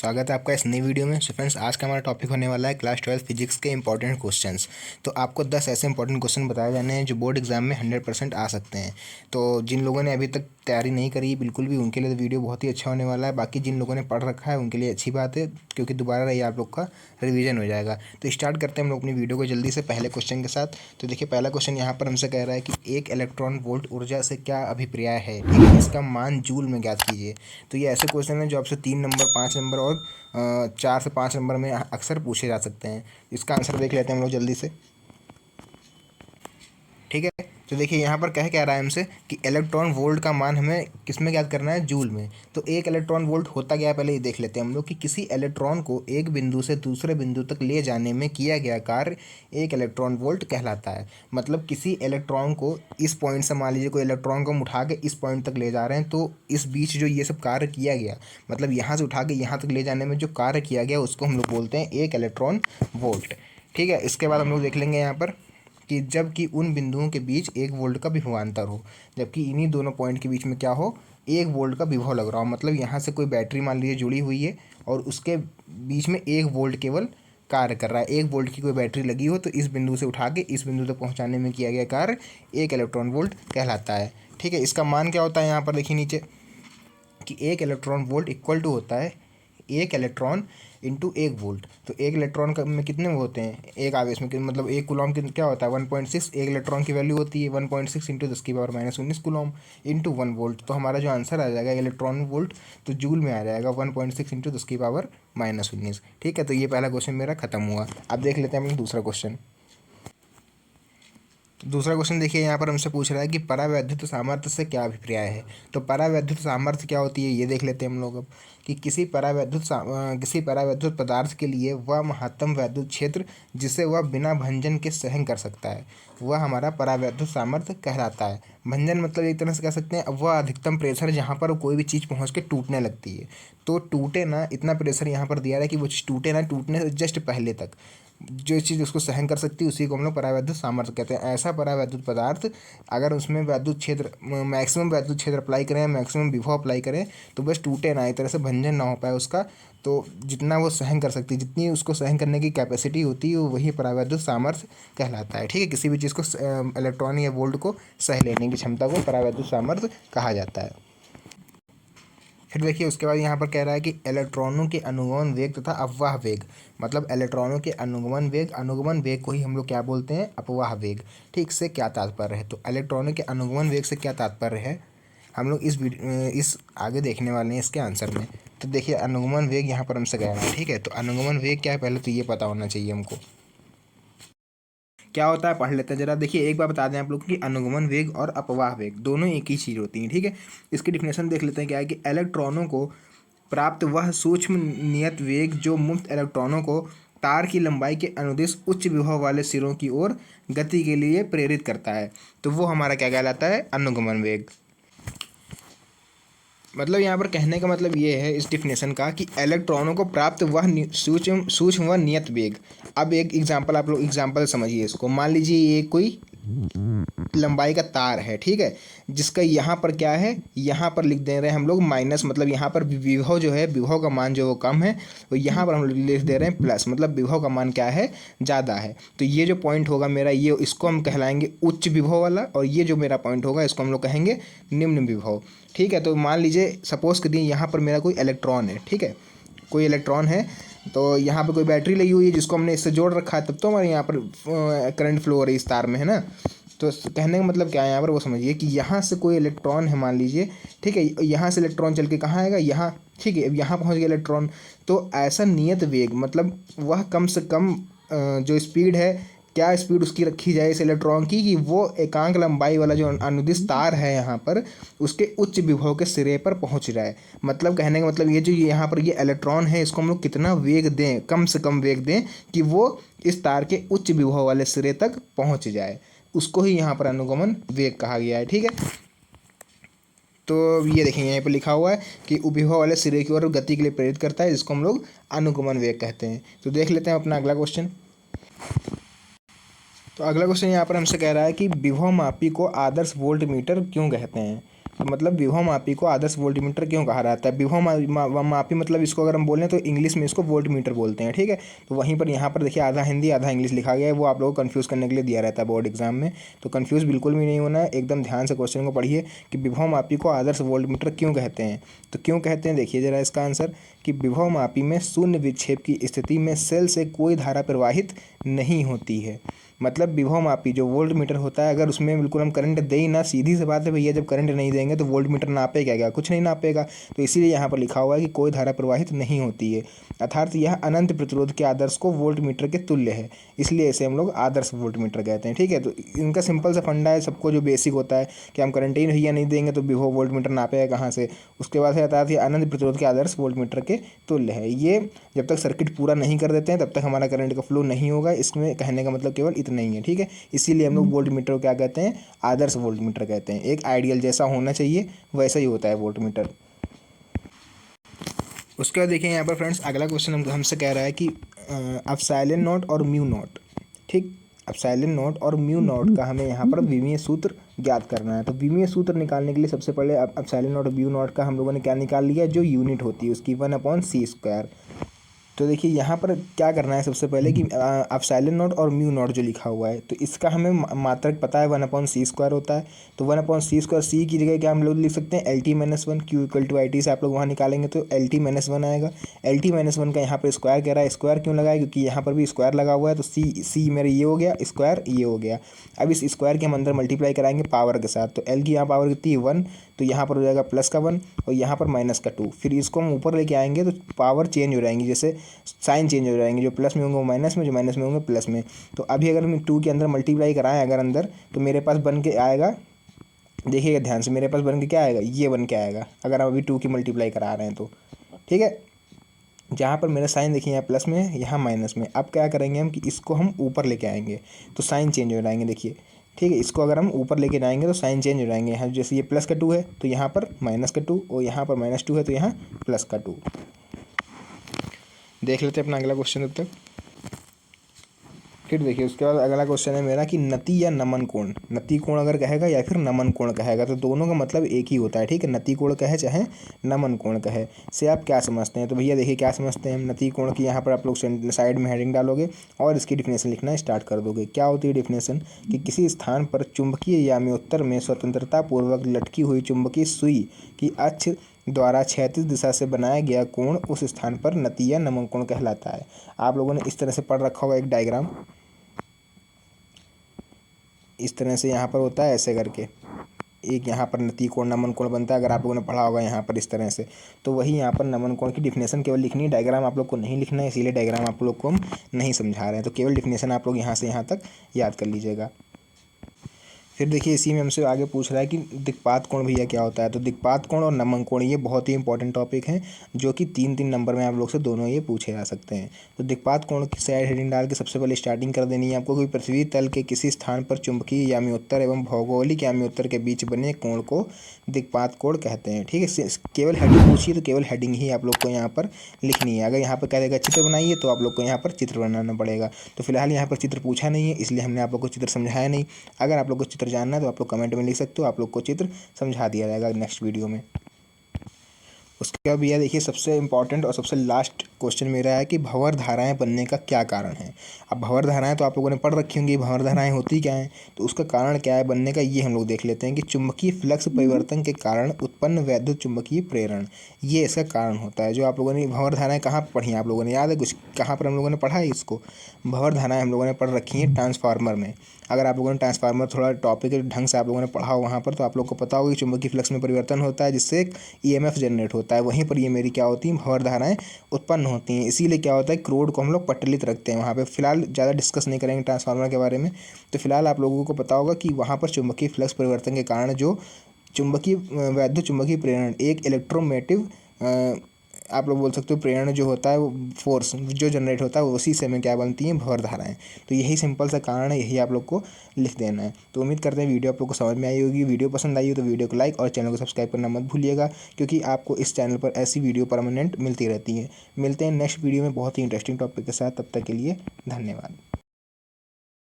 स्वागत है आपका इस नई वीडियो में। सो फ्रेंड्स, आज का हमारा टॉपिक होने वाला है क्लास 12 फिजिक्स के इंपॉर्टेंट क्वेश्चंस। तो आपको 10 ऐसे इंपॉर्टेंट क्वेश्चन बताए जाने हैं जो बोर्ड एग्जाम में 100% आ सकते हैं। तो जिन लोगों ने अभी तक तैयारी नहीं करी बिल्कुल भी, उनके लिए तो वीडियो बहुत ही अच्छा होने वाला है। बाकी जिन लोगों ने पढ़ रखा है उनके लिए अच्छी बात है, क्योंकि दोबारा ये आप लोग का रिवीजन हो जाएगा। तो स्टार्ट करते हैं हम लोग अपनी वीडियो को जल्दी से पहले क्वेश्चन के साथ। तो देखिए, पहला क्वेश्चन यहाँ पर हमसे कह रहा है कि एक इलेक्ट्रॉन वोल्ट ऊर्जा से क्या अभिप्राय है, ठीक है, इसका मान जूल में ज्ञात कीजिए। तो ये ऐसे क्वेश्चन है जो आपसे 3 नंबर, 5 नंबर और 4 से 5 नंबर में अक्सर पूछे जा सकते हैं। इसका आंसर देख लेते हैं हम लोग जल्दी से, ठीक है। तो देखिए, यहाँ पर कह रहा है हमसे कि इलेक्ट्रॉन वोल्ट का मान हमें किस में ज्ञात करना है, जूल में। तो एक इलेक्ट्रॉन वोल्ट होता क्या है, पहले ये देख लेते हैं हम लोग कि किसी इलेक्ट्रॉन को एक बिंदु से दूसरे बिंदु तक ले जाने में किया गया कार्य एक इलेक्ट्रॉन वोल्ट कहलाता है। मतलब किसी इलेक्ट्रॉन को इस पॉइंट से, मान लीजिए कोई इलेक्ट्रॉन को हम उठा के इस पॉइंट तक ले जा रहे हैं, तो इस बीच जो ये सब कार्य किया गया, मतलब यहाँ से उठा के यहाँ तक ले जाने में जो कार्य किया गया उसको हम लोग बोलते हैं एक इलेक्ट्रॉन वोल्ट, ठीक है। इसके बाद हम लोग देख लेंगे यहाँ पर कि जबकि उन बिंदुओं के बीच 1 वोल्ट का विभवांतर हो, जबकि इन्हीं दोनों पॉइंट के बीच में क्या हो, 1 वोल्ट का विभव लग रहा हो। मतलब यहाँ से कोई बैटरी मान लीजिए जुड़ी हुई है और उसके बीच में 1 वोल्ट केवल कार्य कर रहा है। 1 वोल्ट की कोई बैटरी लगी हो तो इस बिंदु से उठा के इस बिंदु तक पहुँचाने में किया गया कार्य 1 इलेक्ट्रॉन वोल्ट कहलाता है, ठीक है। इसका मान क्या होता है, यहाँ पर देखिए नीचे कि 1 इलेक्ट्रॉन वोल्ट इक्वल टू होता है 1 इलेक्ट्रॉन इंटू 1 वोल्ट। तो 1 इलेक्ट्रॉन में कितने वो होते हैं, एक आवेश में, मतलब 1 कूलॉम क्या होता है, 1.6। 1 इलेक्ट्रॉन की वैल्यू होती है 1.6 इंटू 10⁻⁻19 कूलॉम इंटू 1 वोल्ट। तो हमारा जो आंसर आ जाएगा इलेक्ट्रॉन वोल्ट, तो जूल में आ जाएगा 1.6 इंटू 10⁻⁻19, ठीक है। तो ये पहला क्वेश्चन मेरा खत्म हुआ। अब देख लेते हैं हम दूसरा क्वेश्चन। दूसरा क्वेश्चन देखिए, यहाँ पर हमसे पूछ रहा है कि परावैद्युत सामर्थ्य से क्या अभिप्राय है। तो परावैद्युत सामर्थ्य क्या होती है ये देख लेते हैं हम लोग अब, कि किसी परावैद्युत पदार्थ के लिए वह महत्तम वैद्युत क्षेत्र जिसे वह बिना भंजन के सहन कर सकता है, वह हमारा परावैद्युत सामर्थ्य कहलाता है। भंजन मतलब एक तरह से कह सकते हैं अब वह अधिकतम प्रेशर जहाँ पर कोई भी चीज़ पहुँच के टूटने लगती है, तो टूटे ना, इतना प्रेशर यहाँ पर दिया रहा है कि वो चीज़ टूटे ना, टूटने से जस्ट पहले तक जो चीज़ उसको सहन कर सकती है उसी को हम लोग परावैद्युत सामर्थ्य कहते हैं। ऐसा परावैद्युत पदार्थ अगर उसमें वैद्युत क्षेत्र, मैक्सिमम वैद्युत क्षेत्र अप्लाई करें, मैक्सिमम विभव अप्लाई करें, तो बस टूटे ना, एक तरह से भंजन ना हो पाए उसका, तो जितना वो सहन कर सकती है, जितनी उसको सहन करने की कैपेसिटी होती है, वो वही परावैद्युत सामर्थ्य कहलाता है, ठीक है। किसी भी चीज़ को, इलेक्ट्रॉन या वोल्ट को सह लेने की क्षमता को परावैद्युत सामर्थ्य कहा जाता है। फिर देखिए, उसके बाद यहाँ पर कह रहा है कि इलेक्ट्रॉनों के अनुगमन वेग तथा अपवाह वेग, मतलब इलेक्ट्रॉनों के अनुगमन वेग को ही हम लोग क्या बोलते हैं, अपवाह वेग, ठीक। से क्या तात्पर्य है, तो इलेक्ट्रॉनों के अनुगमन वेग से क्या तात्पर्य है, हम लोग इस आगे देखने वाले हैं इसके आंसर में। तो देखिए, अनुगमन वेग यहाँ पर हमसे कह रहा है, ठीक है। तो अनुगमन वेग क्या है, पहले तो ये पता होना चाहिए हमको क्या होता है, पढ़ लेते हैं जरा। देखिए, एक बार बता दें आप लोग कि अनुगमन वेग और अपवाह वेग दोनों एक ही चीज़ होती हैं, ठीक है। इसकी डिफिनेशन देख लेते हैं, क्या है कि इलेक्ट्रॉनों को प्राप्त वह सूक्ष्म नियत वेग जो मुक्त इलेक्ट्रॉनों को तार की लंबाई के अनुदिश उच्च विभव वाले सिरों की ओर गति के लिए प्रेरित करता है, तो वो हमारा क्या कहलाता है, अनुगमन वेग। मतलब यहाँ पर कहने का मतलब ये है इस डिफिनेशन का कि इलेक्ट्रॉनों को प्राप्त वह सूक्ष्म व नियत वेग। अब एक एग्जांपल, आप लोग एग्जांपल समझिए इसको। मान लीजिए ये कोई लंबाई का तार है, ठीक है, जिसका यहाँ पर क्या है, यहाँ पर लिख दे रहे हैं हम लोग माइनस, मतलब यहाँ पर विभव जो है, विभव का मान जो वो कम है, तो यहाँ पर हम लोग लिख दे रहे हैं प्लस, मतलब विभव का मान क्या है, ज़्यादा है। तो ये जो पॉइंट होगा मेरा, ये इसको हम कहलाएंगे उच्च विभव वाला, और ये जो मेरा पॉइंट होगा इसको हम लोग कहेंगे निम्न विभव, ठीक है। तो मान लीजिए सपोज करिए यहाँ पर मेरा कोई इलेक्ट्रॉन है, ठीक है, कोई इलेक्ट्रॉन है, तो यहाँ पर कोई बैटरी लगी हुई है जिसको हमने इससे जोड़ रखा है, तब तो हमारे यहाँ पर करंट फ्लो हो रही है इस तार में, है ना। तो कहने का मतलब क्या है यहाँ पर, वो समझिए कि यहाँ से कोई इलेक्ट्रॉन है मान लीजिए, ठीक है, यहाँ से इलेक्ट्रॉन चल के कहाँ आएगा, यहाँ, ठीक है, अब यहाँ पहुँच गया इलेक्ट्रॉन। तो ऐसा नियत वेग, मतलब वह कम से कम जो स्पीड है, क्या स्पीड उसकी रखी जाए इस इलेक्ट्रॉन की, कि वो एकांक लंबाई वाला जो अनुदिश तार है यहाँ पर, उसके उच्च विभव के सिरे पर पहुँच जाए। मतलब कहने का मतलब ये जो यहाँ पर ये इलेक्ट्रॉन है, इसको हम लोग कितना वेग दें, कम से कम वेग दें कि वो इस तार के उच्च विभव वाले सिरे तक पहुँच जाए, उसको ही यहाँ पर अनुगमन वेग कहा गया है, ठीक है। तो ये देखेंगे यहाँ पर लिखा हुआ है कि विभव वाले सिरे की ओर गति के लिए प्रेरित करता है, जिसको हम लोग अनुगमन वेग कहते हैं। तो देख लेते हैं अपना अगला क्वेश्चन। तो अगला क्वेश्चन यहाँ पर हमसे कह रहा है कि विभव मापी को आदर्श वोल्ट मीटर क्यों कहते हैं। तो मतलब विभव मापी को आदर्श वोल्टमीटर क्यों कहा जाता है? विभव मापी मतलब इसको अगर हम बोलें तो इंग्लिश में इसको वोल्टमीटर बोलते हैं, ठीक है। तो वहीं पर यहाँ पर देखिए आधा हिंदी आधा इंग्लिश लिखा गया है, वो आप लोगों को कन्फ्यूज़ करने के लिए दिया रहता है बोर्ड एग्जाम में। तो कन्फ्यूज़ बिल्कुल भी नहीं होना है, एकदम ध्यान से क्वेश्चन को पढ़िए कि विभव मापी को आदर्श वोल्टमीटर क्यों कहते हैं। तो क्यों कहते हैं देखिए ज़रा इसका आंसर, कि विभव मापी में शून्य विक्षेप की स्थिति में सेल से कोई धारा प्रवाहित नहीं होती है। मतलब विभव मापी जो वोल्ट मीटर होता है, अगर उसमें बिल्कुल हम करंट दे ही ना, सीधी सी बात है भैया, जब करंट नहीं देंगे तो वोल्ट मीटर नापेगा क्या? कुछ नहीं नापेगा। तो इसीलिए यहाँ पर लिखा हुआ है कि कोई धारा प्रवाहित नहीं होती है, अर्थात यह अनंत प्रतिरोध के आदर्श को वोल्ट मीटर के तुल्य है, इसलिए इसे हम लोग आदर्श वोल्ट मीटर कहते हैं, ठीक है। तो इनका सिंपल सा फंडा है, सबको जो बेसिक होता है कि हम करंट ही भैया नहीं देंगे तो विभव वोल्ट मीटर नापेगा कहाँ से। उसके बाद है अर्थात यह अनंत प्रतिरोध के आदर्श वोल्ट मीटर के तुल्य है। ये जब तक सर्किट पूरा नहीं कर देते हैं तब तक हमारा करंट का फ्लो नहीं होगा। इसमें कहने का मतलब केवल इतना ही है, ठीक है। इसीलिए हम लोग वोल्ट मीटर को क्या कहते हैं? आदर्श वोल्ट मीटर कहते हैं। एक आइडियल जैसा होना चाहिए वैसा ही होता है वोल्ट मीटर। उसके बाद देखिए यहाँ पर फ्रेंड्स अगला क्वेश्चन हमसे कह रहा है कि एप्सिलॉन नॉट और म्यू नॉट, ठीक। एप्सिलॉन नॉट और म्यू नॉट का हमें यहाँ पर विमीय सूत्र ज्ञात करना है। तो विमीय सूत्र निकालने के लिए सबसे पहले एप्सिलॉन नॉट और म्यू नॉट का हम लोगों ने क्या निकाल लिया, जो यूनिट होती है उसकी 1/c²। तो देखिए यहाँ पर क्या करना है सबसे पहले कि एप्सिलॉन नॉट और म्यू नॉट जो लिखा हुआ है, तो इसका हमें मात्रक पता है 1/c² होता है। तो 1/c², सी की जगह क्या हम लोग लिख सकते हैं LT-1, Q=IT से आप लोग वहाँ निकालेंगे तो LT-1 आएगा। LT-1 का यहाँ पर स्क्वायर कह रहा है, स्क्वायर क्यों लगाया? क्योंकि यहाँ पर भी स्क्वायर लगा हुआ है। तो सी मेरे ये हो गया, स्क्वायर ये हो गया। अब इस स्क्वायर के हम अंदर मल्टीप्लाई कराएंगे पावर के साथ, तो एल की यहाँ पावर कितनी है 1, तो यहाँ पर हो जाएगा +1 और यहाँ पर -2। फिर इसको हम ऊपर लेके आएंगे तो पावर चेंज हो जाएंगी, जैसे साइन चेंज हो जाएंगे, जो प्लस में होंगे वो माइनस में, जो माइनस में होंगे प्लस में। तो अभी अगर हम 2 के अंदर मल्टीप्लाई कराएं अगर अंदर, तो मेरे पास बन के आएगा, देखिएगा ध्यान से, मेरे पास बन के क्या आएगा, ये बन के आएगा अगर हम अभी 2 की मल्टीप्लाई करा रहे हैं तो, ठीक है। जहाँ पर मेरा साइन देखिए यहाँ प्लस में है, यहाँ माइनस में। अब क्या करेंगे हम कि इसको हम ऊपर लेके आएंगे तो साइन चेंज हो जाएंगे, देखिए, ठीक है। इसको अगर हम ऊपर लेके जाएंगे तो साइन चेंज हो जाएंगे। यहाँ जैसे ये +2 है तो यहाँ पर -2, और यहाँ पर -2 है तो यहाँ +2। देख लेते हैं अपना अगला क्वेश्चन तब तक। फिर देखिए उसके बाद अगला क्वेश्चन है मेरा कि नति या नमन कोण। नति कोण अगर कहेगा या फिर नमन कोण कहेगा तो दोनों का मतलब एक ही होता है, ठीक है। नति कोण कहे चाहे नमन कोण कहे, से आप क्या समझते हैं? तो भैया देखिए क्या समझते हैं हम नति कोण की। यहाँ पर आप लोग साइड में हेडिंग डालोगे और इसकी डिफिनेशन लिखना स्टार्ट कर दोगे। क्या होती है डिफिनेशन? कि किसी स्थान पर चुंबकीय याम्योत्तर में स्वतंत्रता पूर्वक लटकी हुई चुंबकीय सुई की अक्ष द्वारा क्षैतिज दिशा से बनाया गया कोण उस स्थान पर नति या नमन कोण कहलाता है। आप लोगों ने इस तरह से पढ़ रखा होगा एक डायग्राम, इस तरह से यहाँ पर होता है ऐसे करके, एक यहाँ पर नति कोण नमन कोण बनता है, अगर आप लोगों ने पढ़ा होगा यहाँ पर इस तरह से। तो वही यहाँ पर नमन कोण की डिफिनेशन केवल लिखनी है, डायग्राम आप लोग को नहीं लिखना है, इसीलिए डायग्राम आप लोग को हम नहीं समझा रहे हैं। तो केवल डिफिनेशन आप लोग यहाँ से यहाँ तक याद कर लीजिएगा। फिर देखिए इसी में हमसे आगे पूछ रहा है कि दिक्पात कोण भैया क्या होता है। तो दिक्पात कोण और नमन कोण ये बहुत ही इंपॉर्टेंट टॉपिक हैं, जो कि 3-3 नंबर में आप लोग से दोनों ये पूछे जा सकते हैं। तो दिक्पात कोण की साइड हेडिंग डाल के सबसे पहले स्टार्टिंग कर देनी है आपको, कोई पृथ्वी तल के किसी स्थान पर चुंबकीय याम्योत्तर एवं भौगोलिक याम्योत्तर के बीच बने कोण को दिक्पात कोण कहते हैं, ठीक है। केवल हेडिंग पूछिए तो केवल हेडिंग ही आप लोग को यहाँ पर लिखनी है। अगर यहाँ पर कह देगा चित्र बनाइए तो आप लोग को यहाँ पर चित्र बनाना पड़ेगा। तो फिलहाल यहाँ पर चित्र पूछा नहीं है, इसलिए हमने आप लोग को चित्र समझाया नहीं। अगर आप लोग को चित्र जानना है तो आप लोग कमेंट में लिख सकते हो, आप लोग को चित्र समझा दिया जाएगा नेक्स्ट वीडियो में। उसके बाद भैया देखिए सबसे इंपॉर्टेंट और सबसे लास्ट क्वेश्चन मेरा है कि भंवर धाराएं बनने का क्या कारण है। अब भंवर धाराएं तो आप लोगों ने पढ़ रखी होंगी, भंवर धाराएं होती क्या हैं, तो उसका कारण क्या है बनने का, ये हम लोग देख लेते हैं कि चुंबकीय फ्लक्स परिवर्तन के कारण उत्पन्न वैद्युत चुंबकीय प्रेरण, ये इसका कारण होता है। जो आप लोगों ने भंवर धाराएं कहाँ पर पढ़ी हैं, आप लोगों ने याद है कुछ, कहाँ पर हम लोगों ने पढ़ा है इसको? भंवर धाराएं हम लोगों ने पढ़ रखी हैं ट्रांसफार्मर में। अगर आप लोगों ने ट्रांसफार्मर थोड़ा टॉपिक ढंग से आप लोगों ने पढ़ा हो वहाँ पर, तो आप लोग को पता होगा कि चुंबकीय फ्लक्स में परिवर्तन होता है जिससे एक EMF जनरेट होता है, वहीं पर ये मेरी क्या होती है, भंवर धाराएं उत्पन्न होती हैं। इसीलिए क्या होता है, क्रोड को हम लोग पट्टलित रखते हैं वहाँ पे। फिलहाल ज़्यादा डिस्कस नहीं करेंगे ट्रांसफार्मर के बारे में। तो फिलहाल आप लोगों को पता होगा कि वहाँ पर चुंबकीय फ्लक्स परिवर्तन के कारण जो चुंबकीय वैद्युत चुंबकीय प्रेरण, एक इलेक्ट्रोमोटिव आप लोग बोल सकते हो प्रेरण जो होता है, वो फोर्स जो जनरेट होता है, उसी से हमें क्या बनती हैं, भंवर धाराएं। तो यही सिंपल सा कारण है, यही आप लोग को लिख देना है। तो उम्मीद करते हैं वीडियो आप लोग को समझ में आई होगी। वीडियो पसंद आई हो तो वीडियो को लाइक और चैनल को सब्सक्राइब करना मत भूलिएगा, क्योंकि आपको इस चैनल पर ऐसी वीडियो परमानेंट मिलती रहती है। मिलते हैं नेक्स्ट वीडियो में बहुत ही इंटरेस्टिंग टॉपिक के साथ, तब तक के लिए धन्यवाद।